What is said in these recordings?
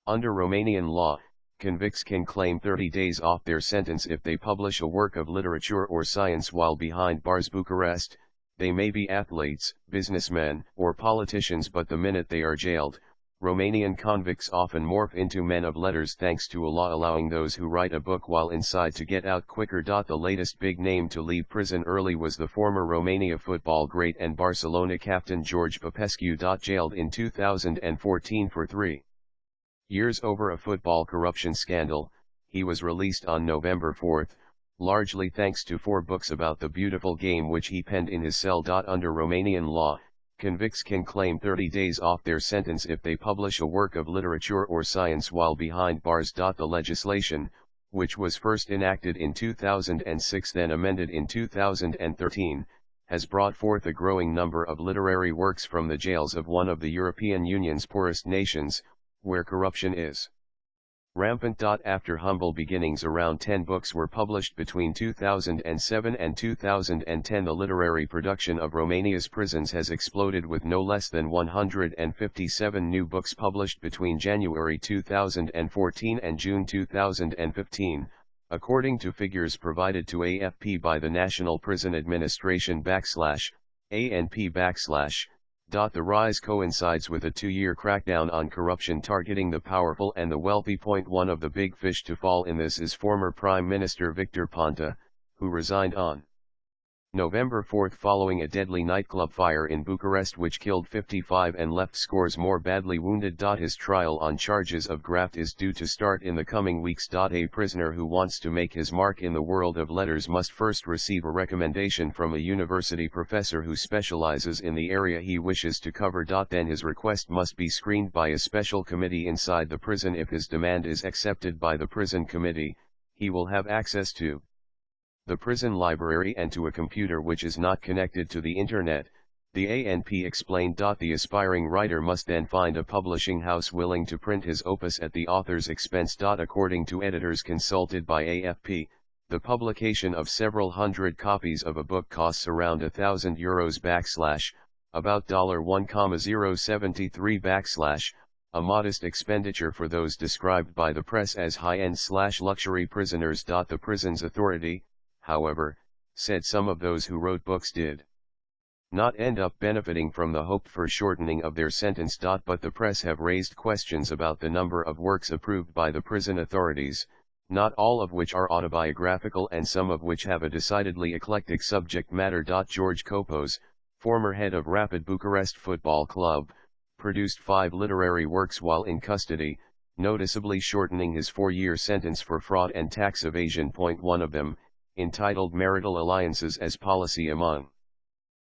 Under Romanian law, convicts can claim 30 days off their sentence if they publish a work of literature or science while behind bars Bucharest. They may be athletes, businessmen, or politicians, but the minute they are jailed, Romanian convicts often morph into men of letters thanks to a law allowing those who write a book while inside to get out quicker. The latest big name to leave prison early was the former Romania football great and Barcelona captain Gheorghe Popescu. Jailed in 2014 for 3 years over a football corruption scandal, he was released on November 4, largely thanks to 4 books about the beautiful game which he penned in his cell. Under Romanian law, convicts can claim 30 days off their sentence if they publish a work of literature or science while behind bars. The legislation, which was first enacted in 2006 then amended in 2013, has brought forth a growing number of literary works from the jails of one of the European Union's poorest nations, where corruption is rampant. After humble beginnings, around 10 books were published between 2007 and 2010. The literary production of Romania's prisons has exploded, with no less than 157 new books published between January 2014 and June 2015, according to figures provided to AFP by the National Prison Administration /ANP/. The rise coincides with a 2-year crackdown on corruption targeting the powerful and the wealthy. One of the big fish to fall in this is former Prime Minister Victor Ponta, who resigned on November 4 following a deadly nightclub fire in Bucharest which killed 55 and left scores more badly wounded. His trial on charges of graft is due to start in the coming weeks. A prisoner who wants to make his mark in the world of letters must first receive a recommendation from a university professor who specializes in the area he wishes to cover. Then his request must be screened by a special committee inside the prison. If his demand is accepted by the prison committee, he will have access to the prison library and to a computer which is not connected to the internet, the ANP explained. The aspiring writer must then find a publishing house willing to print his opus at the author's expense. According to editors consulted by AFP, the publication of several hundred copies of a book costs around €1,000 about $1,073 a modest expenditure for those described by the press as high-end/luxury prisoners. The prison's authority, however, said some of those who wrote books did not end up benefiting from the hoped-for shortening of their sentence. But the press have raised questions about the number of works approved by the prison authorities, not all of which are autobiographical and some of which have a decidedly eclectic subject matter. Gheorghe Popescu, former head of Rapid Bucharest Football Club, produced 5 literary works while in custody, noticeably shortening his 4-year sentence for fraud and tax evasion. One of them, entitled Marital Alliances as Policy Among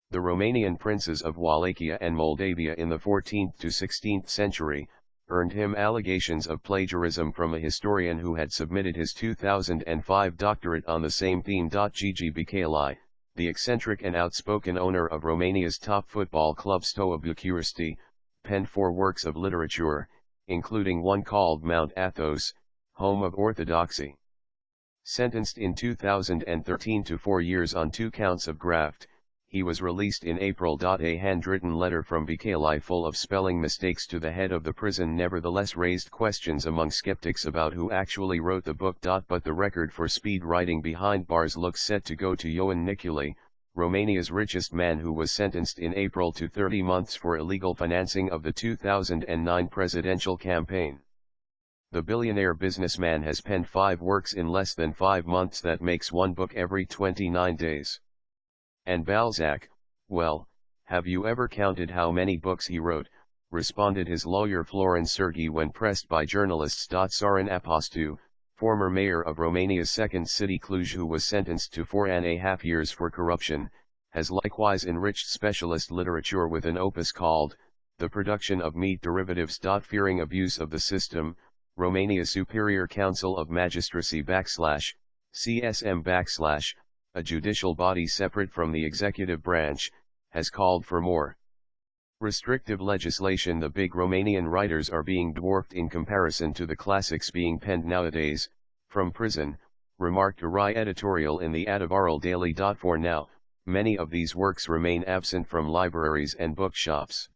the Romanian Princes of Wallachia and Moldavia in the 14th to 16th century, earned him allegations of plagiarism from a historian who had submitted his 2005 doctorate on the same theme. Gheorghe Popescu, the eccentric and outspoken owner of Romania's top football club Steaua Bucuresti, penned 4 works of literature, including one called Mount Athos, Home of Orthodoxy. Sentenced in 2013 to 4 years on 2 counts of graft, he was released in April. A handwritten letter from Popescu full of spelling mistakes to the head of the prison nevertheless raised questions among skeptics about who actually wrote the book. But the record for speed writing behind bars looks set to go to Ioan Nicule, Romania's richest man, who was sentenced in April to 30 months for illegal financing of the 2009 presidential campaign. The billionaire businessman has penned 5 works in less than 5 months. That makes 1 book every 29 days. And Balzac, well, have you ever counted how many books he wrote? Responded his lawyer Florin Serghi when pressed by journalists. Sorin Apostu, former mayor of Romania's second city Cluj, who was sentenced to 4.5 years for corruption, has likewise enriched specialist literature with an opus called The Production of Meat Derivatives. Fearing abuse of the system, Romania's Superior Council of Magistracy /CSM/, a judicial body separate from the executive branch, has called for more restrictive legislation. The big Romanian writers are being dwarfed in comparison to the classics being penned nowadays, from prison, remarked a wry editorial in the Adevărul Daily. For now, many of these works remain absent from libraries and bookshops.